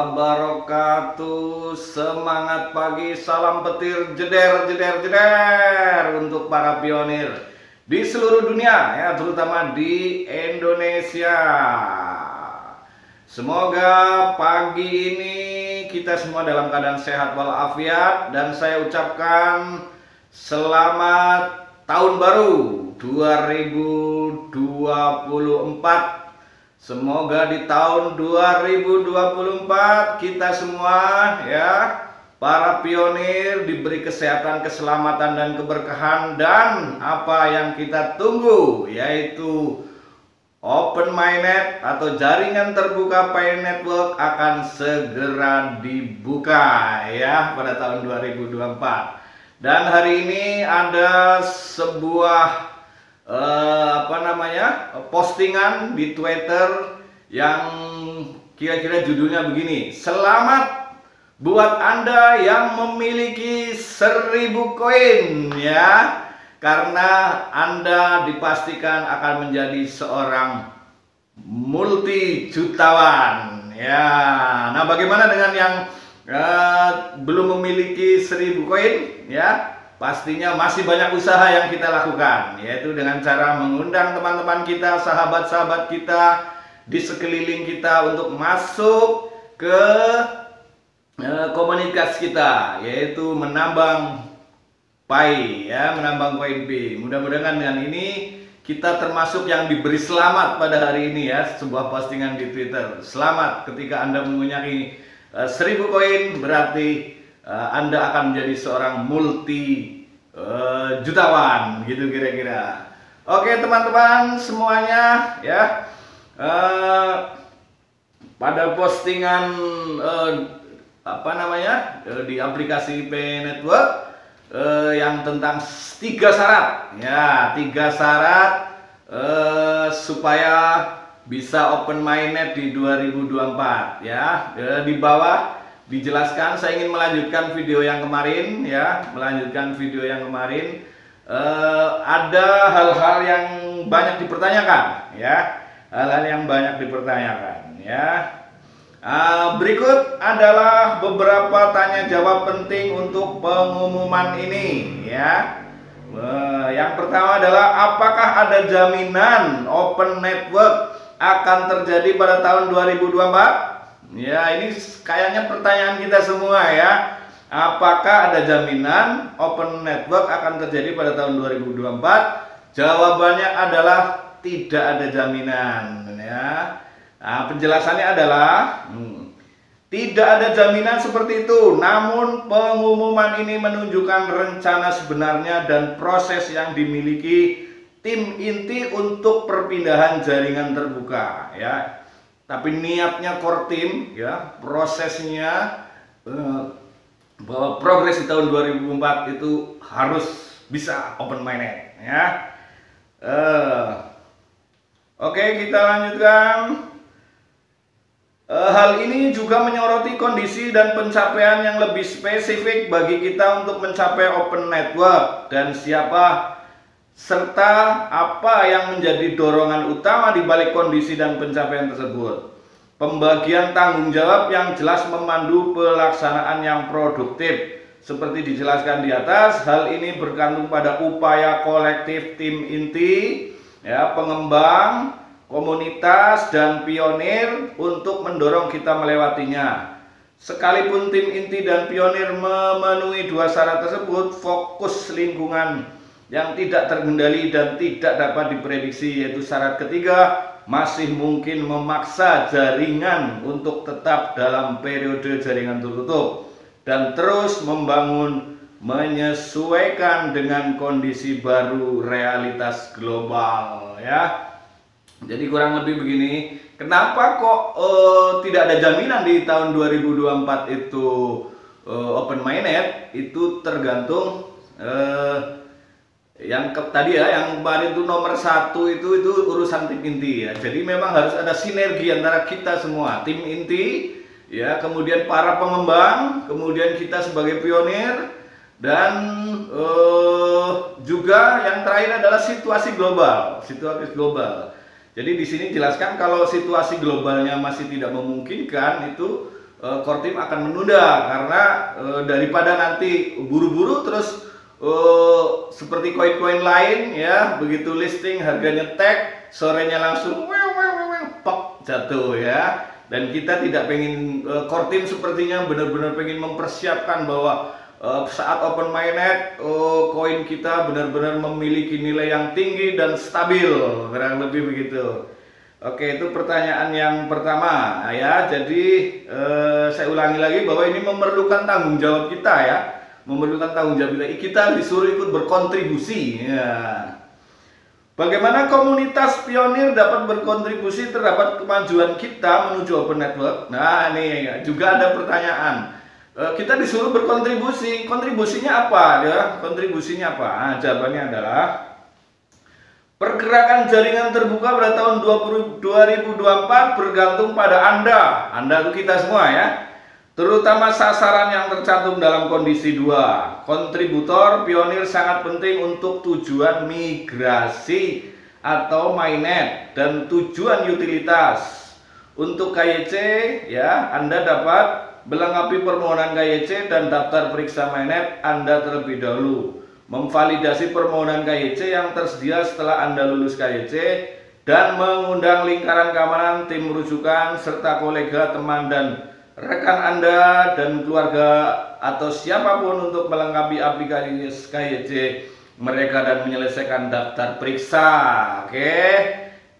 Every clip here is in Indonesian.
wabarakatuh. Semangat pagi, salam petir, jeder jeder jeder untuk para pionir di seluruh dunia ya, terutama di Indonesia. Semoga pagi ini kita semua dalam keadaan sehat walafiat, dan saya ucapkan selamat tahun baru 2024. Semoga di tahun 2024 kita semua ya, para pionir, diberi kesehatan, keselamatan dan keberkahan, dan apa yang kita tunggu yaitu Open Mainnet atau jaringan terbuka Pi Network akan segera dibuka ya pada tahun 2024. Dan hari ini ada sebuah postingan di Twitter yang kira-kira judulnya begini: selamat buat Anda yang memiliki 1000 koin ya, karena Anda dipastikan akan menjadi seorang multi jutawan ya. Nah, bagaimana dengan yang belum memiliki 1000 koin ya? Pastinya masih banyak usaha yang kita lakukan, yaitu dengan cara mengundang teman-teman kita, sahabat-sahabat kita di sekeliling kita untuk masuk ke komunitas kita, yaitu menambang Pi ya, menambang koin Pi. Mudah-mudahan dengan ini kita termasuk yang diberi selamat pada hari ini ya. Sebuah postingan di Twitter, selamat ketika Anda mempunyai 1000 koin, berarti Anda akan menjadi seorang multi jutawan gitu kira-kira. Oke teman-teman semuanya ya, pada postingan di aplikasi Pi Network yang tentang 3 syarat ya, 3 syarat supaya bisa Open Mainnet di 2024 ya. Di bawah dijelaskan, saya ingin melanjutkan video yang kemarin ya, ada hal-hal yang banyak dipertanyakan ya, berikut adalah beberapa tanya jawab penting untuk pengumuman ini ya. Yang pertama adalah, apakah ada jaminan Open Network akan terjadi pada tahun 2024? Ya, ini kayaknya pertanyaan kita semua ya. Apakah ada jaminan Open Network akan terjadi pada tahun 2024? Jawabannya adalah tidak ada jaminan ya. Nah, penjelasannya adalah tidak ada jaminan seperti itu. Namun pengumuman ini menunjukkan rencana sebenarnya dan proses yang dimiliki tim inti untuk perpindahan jaringan terbuka ya. Tapi niatnya core team ya, prosesnya bahwa progres di tahun 2004 itu harus bisa Open Mainnet ya. Oke, kita lanjutkan. Hal ini juga menyoroti kondisi dan pencapaian yang lebih spesifik bagi kita untuk mencapai Open Network, dan siapa serta apa yang menjadi dorongan utama di balik kondisi dan pencapaian tersebut. Pembagian tanggung jawab yang jelas memandu pelaksanaan yang produktif. Seperti dijelaskan di atas, hal ini bergantung pada upaya kolektif tim inti ya, pengembang, komunitas dan pionir untuk mendorong kita melewatinya. Sekalipun tim inti dan pionir memenuhi 2 syarat tersebut, fokus lingkungan yang tidak terkendali dan tidak dapat diprediksi, yaitu syarat ketiga, masih mungkin memaksa jaringan untuk tetap dalam periode jaringan tertutup dan terus membangun menyesuaikan dengan kondisi baru realitas global ya. Jadi kurang lebih begini, kenapa kok tidak ada jaminan di tahun 2024 itu Open Mainnet? Itu tergantung tadi ya, yang kemarin itu nomor 1 itu urusan tim inti ya. Jadi memang harus ada sinergi antara kita semua, tim inti ya, kemudian para pengembang, kemudian kita sebagai pionir, dan juga yang terakhir adalah situasi global. Jadi di sini jelaskan kalau situasi globalnya masih tidak memungkinkan, itu core team akan menunda, karena daripada nanti buru-buru terus seperti koin-koin lain ya, begitu listing harganya tag, sorenya langsung pop jatuh ya. Dan kita tidak pengen core team sepertinya benar-benar pengen mempersiapkan bahwa saat open mainnet koin kita benar-benar memiliki nilai yang tinggi dan stabil, kurang lebih begitu. Oke, itu pertanyaan yang pertama ya. Jadi saya ulangi lagi bahwa ini memerlukan tanggung jawab kita ya, memerlukan tanggung jawab kita disuruh ikut berkontribusi ya. Bagaimana komunitas pionir dapat berkontribusi terhadap kemajuan kita menuju open network? Nah, ini juga ada pertanyaan. Kita disuruh berkontribusi, kontribusinya apa ya? Kontribusinya apa? Nah, jawabannya adalah pergerakan jaringan terbuka pada tahun 2024 bergantung pada Anda itu kita semua ya, terutama sasaran yang tercantum dalam kondisi 2. Kontributor pionir sangat penting untuk tujuan migrasi atau mainnet dan tujuan utilitas. Untuk KYC ya, Anda dapat melengkapi permohonan KYC dan daftar periksa mainnet Anda terlebih dahulu, memvalidasi permohonan KYC yang tersedia setelah Anda lulus KYC, dan mengundang lingkaran keamanan, tim rujukan, serta kolega, teman, dan rekan Anda dan keluarga atau siapapun untuk melengkapi aplikasi KYC mereka dan menyelesaikan daftar periksa. Oke,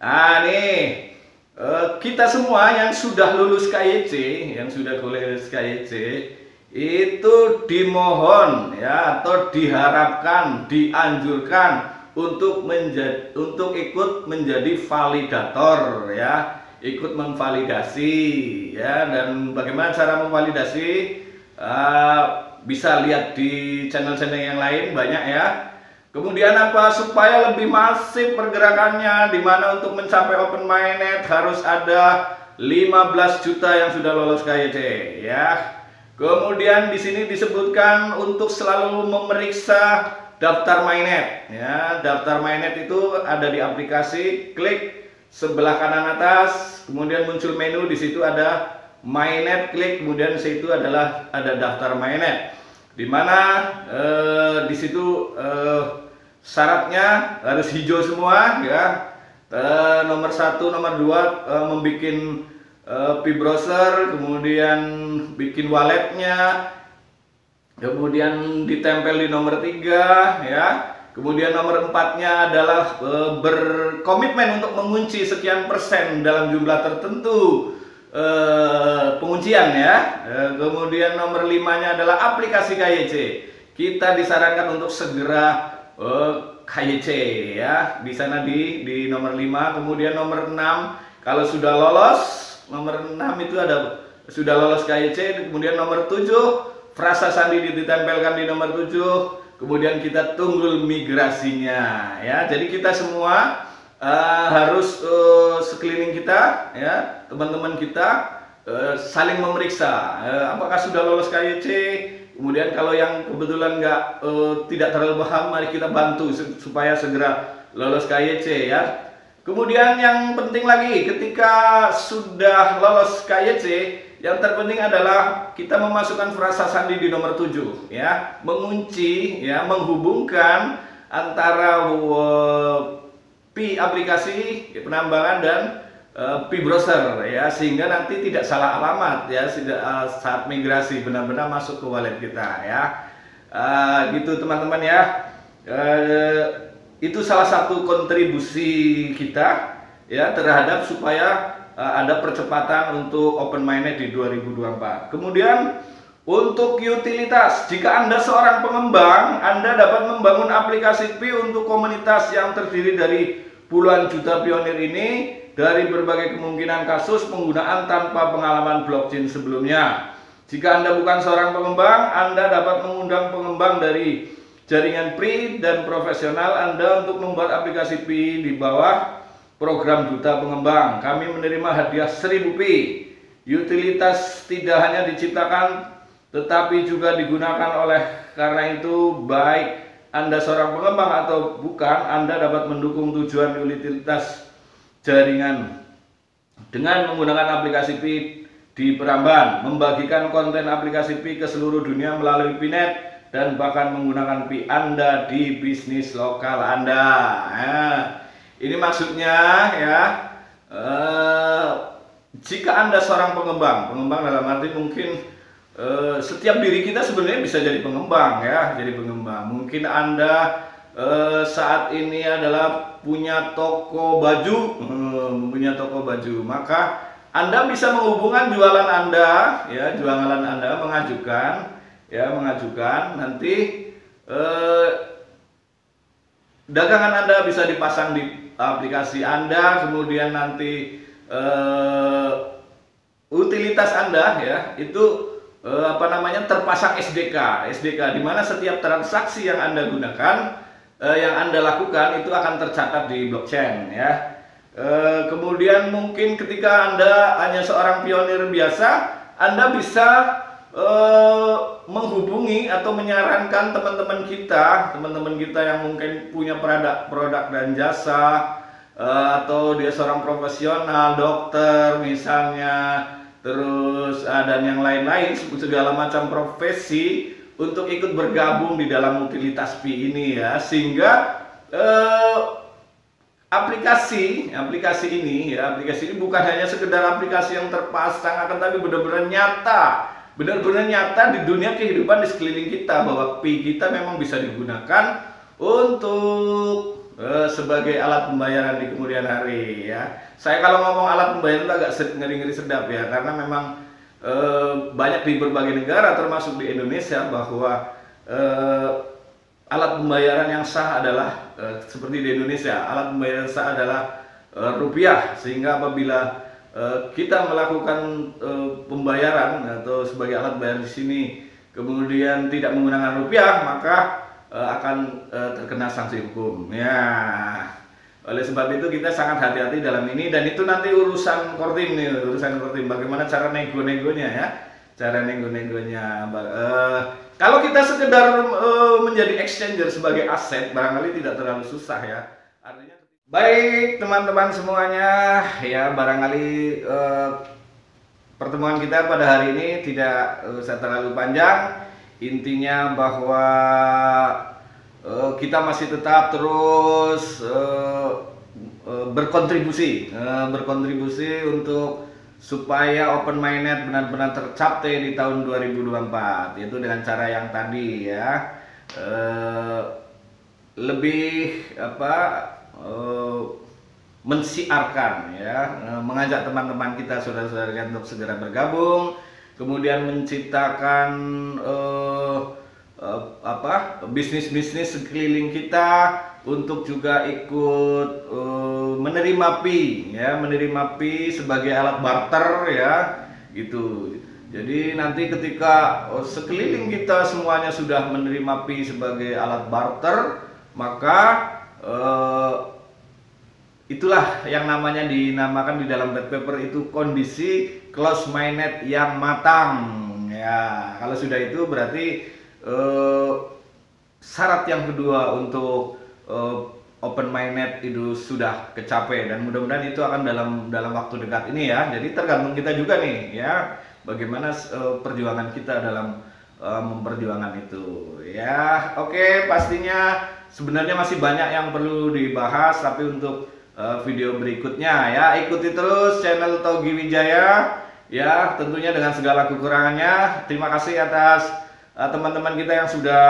nah nih kita semua yang sudah lulus KYC, itu dimohon ya, atau diharapkan, dianjurkan untuk ikut menjadi validator ya, ikut memvalidasi ya. Dan bagaimana cara memvalidasi? Bisa lihat di channel-channel yang lain banyak ya. Kemudian apa? Supaya lebih masif pergerakannya, dimana untuk mencapai open mainnet harus ada 15 juta yang sudah lolos KYC ya. Kemudian di sini disebutkan untuk selalu memeriksa daftar mainnet ya. Daftar mainnet itu ada di aplikasi, klik sebelah kanan atas, kemudian muncul menu, di situ ada mainnet, klik, kemudian di situ adalah ada daftar mainnet, dimana di situ syaratnya harus hijau semua ya. Nomor 1, nomor 2 membuat P-browser, kemudian bikin walletnya, kemudian ditempel di nomor 3 ya. Kemudian nomor 4-nya adalah berkomitmen untuk mengunci sekian persen dalam jumlah tertentu penguncian ya. Kemudian nomor 5-nya adalah aplikasi KYC. Kita disarankan untuk segera KYC ya, di sana di nomor 5. Kemudian nomor 6, kalau sudah lolos, nomor 6 itu ada sudah lolos KYC. Kemudian nomor 7, frasa sandi ditempelkan di nomor 7. Kemudian kita tunggu migrasinya ya. Jadi kita semua harus sekeliling kita ya, teman-teman kita saling memeriksa apakah sudah lolos KYC. Kemudian kalau yang kebetulan tidak terlalu paham, mari kita bantu supaya segera lolos KYC ya. Kemudian yang penting lagi, ketika sudah lolos KYC, yang terpenting adalah kita memasukkan frasa sandi di nomor 7 ya, mengunci ya, menghubungkan antara P aplikasi penambangan dan P-browser ya, sehingga nanti tidak salah alamat ya saat migrasi, benar-benar masuk ke wallet kita ya. Gitu teman-teman ya. Itu salah satu kontribusi kita ya terhadap supaya ada percepatan untuk open mainnet di 2024. Kemudian untuk utilitas, jika Anda seorang pengembang, Anda dapat membangun aplikasi P untuk komunitas yang terdiri dari puluhan juta pionir ini dari berbagai kemungkinan kasus penggunaan tanpa pengalaman blockchain sebelumnya. Jika Anda bukan seorang pengembang, Anda dapat mengundang pengembang dari jaringan PRI dan profesional Anda untuk membuat aplikasi P di bawah program Duta Pengembang. Kami menerima hadiah 1000 P. Utilitas tidak hanya diciptakan tetapi juga digunakan. Oleh karena itu, baik Anda seorang pengembang atau bukan, Anda dapat mendukung tujuan utilitas jaringan dengan menggunakan aplikasi P di Peramban, membagikan konten aplikasi Pi ke seluruh dunia melalui Pinet, dan bahkan menggunakan Pi Anda di bisnis lokal Anda. Nah, ini maksudnya ya, jika Anda seorang pengembang dalam arti mungkin setiap diri kita sebenarnya bisa jadi pengembang ya, jadi pengembang. Mungkin Anda saat ini adalah punya toko baju, maka Anda bisa menghubungkan jualan Anda, ya, mengajukan nanti dagangan Anda bisa dipasang di aplikasi Anda, kemudian nanti utilitas Anda ya itu terpasang SDK di mana setiap transaksi yang Anda gunakan, yang Anda lakukan itu akan tercatat di blockchain ya. Kemudian mungkin ketika Anda hanya seorang pionir biasa, Anda bisa menghubungi atau menyarankan teman-teman kita yang mungkin punya produk dan jasa, atau dia seorang profesional, dokter misalnya, terus dan yang lain-lain, segala macam profesi untuk ikut bergabung di dalam utilitas Pi ini ya, sehingga aplikasi ini bukan hanya sekedar aplikasi yang terpasang, akan tapi benar-benar nyata di dunia kehidupan di sekeliling kita, bahwa Pi kita memang bisa digunakan untuk sebagai alat pembayaran di kemudian hari ya. Saya kalau ngomong alat pembayaran itu agak ngeri-ngeri sedap ya, karena memang banyak di berbagai negara termasuk di Indonesia bahwa alat pembayaran yang sah adalah seperti di Indonesia, alat pembayaran sah adalah rupiah, sehingga apabila kita melakukan pembayaran atau sebagai alat bayar di sini kemudian tidak menggunakan rupiah, maka akan terkena sanksi hukum ya. Oleh sebab itu kita sangat hati-hati dalam ini, dan itu nanti urusan Kortim bagaimana cara nego-negonya ya, kalau kita sekedar menjadi exchanger sebagai aset, barangkali tidak terlalu susah ya. Artinya baik teman-teman semuanya ya, barangkali pertemuan kita pada hari ini tidak usah terlalu panjang. Intinya bahwa kita masih tetap terus berkontribusi untuk supaya Open Mainnet benar-benar tercapai di tahun 2024, yaitu dengan cara yang tadi ya, lebih mensiarkan ya, mengajak teman-teman kita, saudara-saudara kita untuk segera bergabung, kemudian menciptakan bisnis-bisnis sekeliling kita untuk juga ikut menerima Pi sebagai alat barter ya gitu. Jadi nanti ketika sekeliling kita semuanya sudah menerima Pi sebagai alat barter, maka itulah yang namanya dinamakan di dalam white paper itu kondisi closed mainnet yang matang ya. Kalau sudah itu berarti syarat yang kedua untuk Open Mainnet itu sudah kecapai, dan mudah-mudahan itu akan dalam waktu dekat ini ya. Jadi tergantung kita juga nih ya, bagaimana perjuangan kita dalam memperjuangkan itu ya. Oke, pastinya sebenarnya masih banyak yang perlu dibahas, tapi untuk video berikutnya ya, ikuti terus channel Togi Wijaya ya, tentunya dengan segala kekurangannya. Terima kasih atas teman-teman kita yang sudah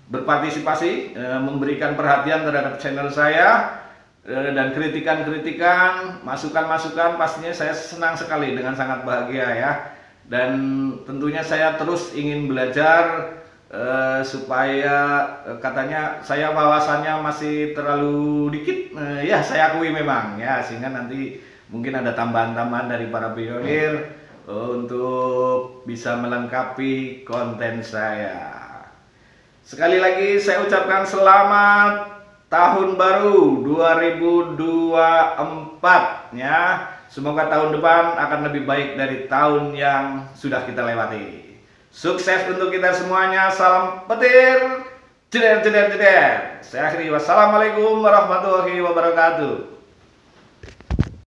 berpartisipasi, memberikan perhatian terhadap channel saya, dan kritikan-kritikan, masukan-masukan, pastinya saya senang sekali, dengan sangat bahagia ya. Dan tentunya saya terus ingin belajar supaya katanya saya wawasannya masih terlalu dikit, ya saya akui memang ya, sehingga nanti mungkin ada tambahan-tambahan dari para pionir untuk bisa melengkapi konten saya. Sekali lagi saya ucapkan selamat tahun baru 2024 ya. Semoga tahun depan akan lebih baik dari tahun yang sudah kita lewati. Sukses untuk kita semuanya. Salam petir. Jeder. Saya akhiri. Wassalamualaikum warahmatullahi wabarakatuh.